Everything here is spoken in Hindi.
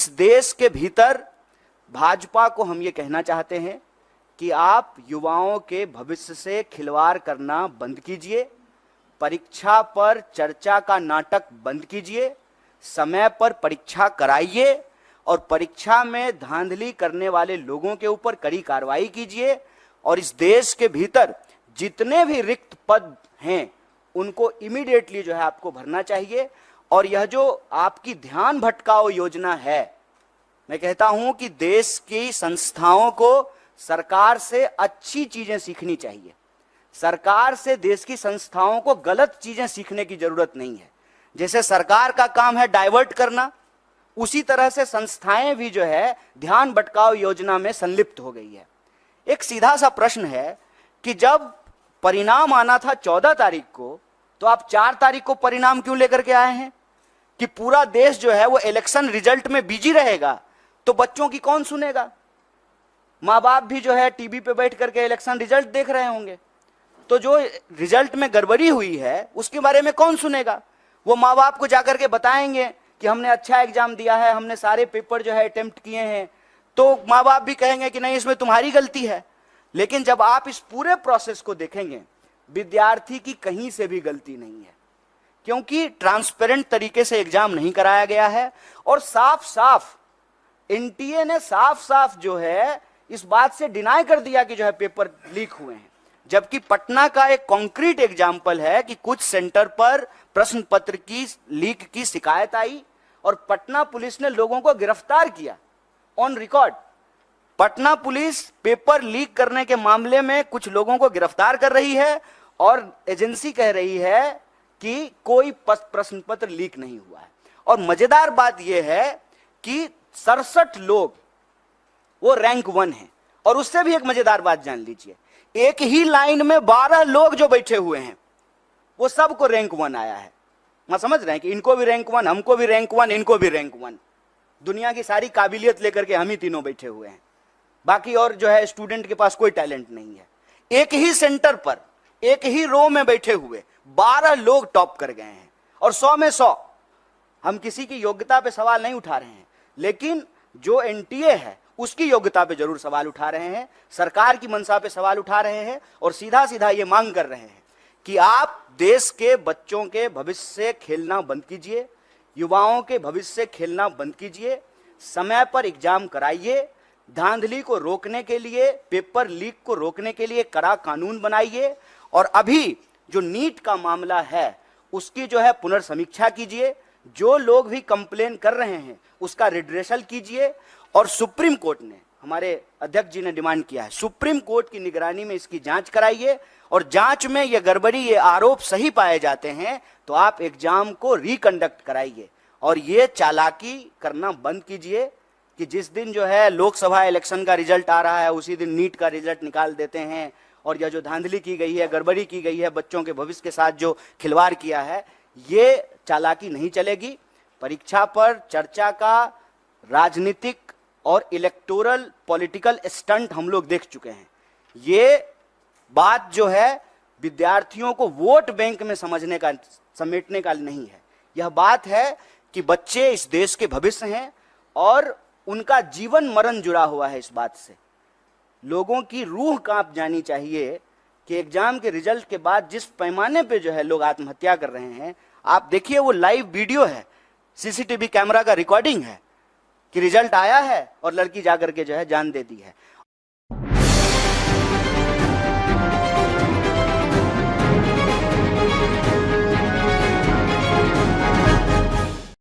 इस देश के भीतर भाजपा को हम ये कहना चाहते हैं कि आप युवाओं के भविष्य से खिलवाड़ करना बंद कीजिए, परीक्षा पर चर्चा का नाटक बंद कीजिए, समय पर परीक्षा कराइए और परीक्षा में धांधली करने वाले लोगों के ऊपर कड़ी कार्रवाई कीजिए। और इस देश के भीतर जितने भी रिक्त पद हैं उनको इमीडिएटली जो है आपको भरना चाहिए। और यह जो आपकी ध्यान भटकाओ योजना है, मैं कहता हूं कि देश की संस्थाओं को सरकार से अच्छी चीजें सीखनी चाहिए। सरकार से देश की संस्थाओं को गलत चीजें सीखने की जरूरत नहीं है। जैसे सरकार का काम है डाइवर्ट करना, उसी तरह से संस्थाएं भी जो है ध्यान भटकाओ योजना में संलिप्त हो गई है। एक सीधा सा प्रश्न है कि जब परिणाम आना था 14 तारीख को, तो आप 4 तारीख को परिणाम क्यों लेकर के आए हैं? कि पूरा देश जो है वो इलेक्शन रिजल्ट में बिजी रहेगा तो बच्चों की कौन सुनेगा? माँ बाप भी जो है टीवी पे बैठ करके इलेक्शन रिजल्ट देख रहे होंगे, तो जो रिजल्ट में गड़बड़ी हुई है उसके बारे में कौन सुनेगा? वो माँ बाप को जाकर के बताएंगे कि हमने अच्छा एग्जाम दिया है, हमने सारे पेपर जो है अटेम्प्ट किए हैं, तो माँ बाप भी कहेंगे कि नहीं, इसमें तुम्हारी गलती है। लेकिन जब आप इस पूरे प्रोसेस को देखेंगे, विद्यार्थी की कहीं से भी गलती नहीं है, क्योंकि ट्रांसपेरेंट तरीके से एग्जाम नहीं कराया गया है। और साफ साफ एनटीए ने साफ साफ जो है इस बात से डिनाई कर दिया कि जो है पेपर लीक हुए हैं। जबकि पटना का एक कॉन्क्रीट एग्जाम्पल है कि कुछ सेंटर पर प्रश्न पत्र की लीक की शिकायत आई और पटना पुलिस ने लोगों को गिरफ्तार किया on record. Patna police paper leak करने के मामले में कुछ लोगों को गिरफ्तार कर रही है और एजेंसी कह रही है कि कोई प्रश्न पत्र लीक नहीं हुआ है। और मजेदार बात यह है कि 67 लोग वो रैंक 1 है। और उससे भी एक मजेदार बात जान लीजिए, एक ही लाइन में 12 लोग जो बैठे हुए हैं वो सबको रैंक 1 आया है। मैं समझ रहे हैं कि इनको भी रैंक 1, हमको भी रैंक 1, इनको भी रैंक 1। दुनिया की सारी काबिलियत लेकर के हम ही तीनों बैठे हुए हैं, बाकी और जो है स्टूडेंट के पास कोई टैलेंट नहीं है। एक ही सेंटर पर एक ही रो में बैठे हुए 12 लोग टॉप कर गए हैं और 100 में 100। हम किसी की योग्यता पे सवाल नहीं उठा रहे हैं, लेकिन जो एनटीए है उसकी योग्यता पे जरूर सवाल उठा रहे हैं, सरकार की मंशा पे सवाल उठा रहे हैं और सीधा सीधा ये मांग कर रहे हैं कि आप देश के बच्चों के भविष्य से खेलना बंद कीजिए, युवाओं के भविष्य से खेलना बंद कीजिए, समय पर एग्जाम कराइए, धांधली को रोकने के लिए, पेपर लीक को रोकने के लिए कड़ा कानून बनाइए और अभी जो नीट का मामला है उसकी जो है पुनर्समीक्षा कीजिए। जो लोग भी कंप्लेन कर रहे हैं उसका रिड्रेसल कीजिए। और सुप्रीम कोर्ट ने, हमारे अध्यक्ष जी ने डिमांड किया है, सुप्रीम कोर्ट की निगरानी में इसकी जांच कराइए और जांच में ये गड़बड़ी, ये आरोप सही पाए जाते हैं तो आप एग्जाम को रिकंडक्ट कराइए और ये चालाकी करना बंद कीजिए कि जिस दिन जो है लोकसभा इलेक्शन का रिजल्ट आ रहा है उसी दिन नीट का रिजल्ट निकाल देते हैं। और यह जो धांधली की गई है, गड़बड़ी की गई है, बच्चों के भविष्य के साथ जो खिलवाड़ किया है, ये चालाकी नहीं चलेगी। परीक्षा पर चर्चा का राजनीतिक और इलेक्टोरल पॉलिटिकल स्टंट हम लोग देख चुके हैं। ये बात जो है विद्यार्थियों को वोट बैंक में समझने का, समेटने का नहीं है। यह बात है कि बच्चे इस देश के भविष्य हैं और उनका जीवन मरण जुड़ा हुआ है इस बात से। लोगों की रूह कांप जानी चाहिए कि एग्जाम के रिजल्ट के बाद जिस पैमाने पे जो है लोग आत्महत्या कर रहे हैं, आप देखिए, वो लाइव वीडियो है, सीसीटीवी कैमरा का रिकॉर्डिंग है कि रिजल्ट आया है और लड़की जाकर के जो है जान दे दी है।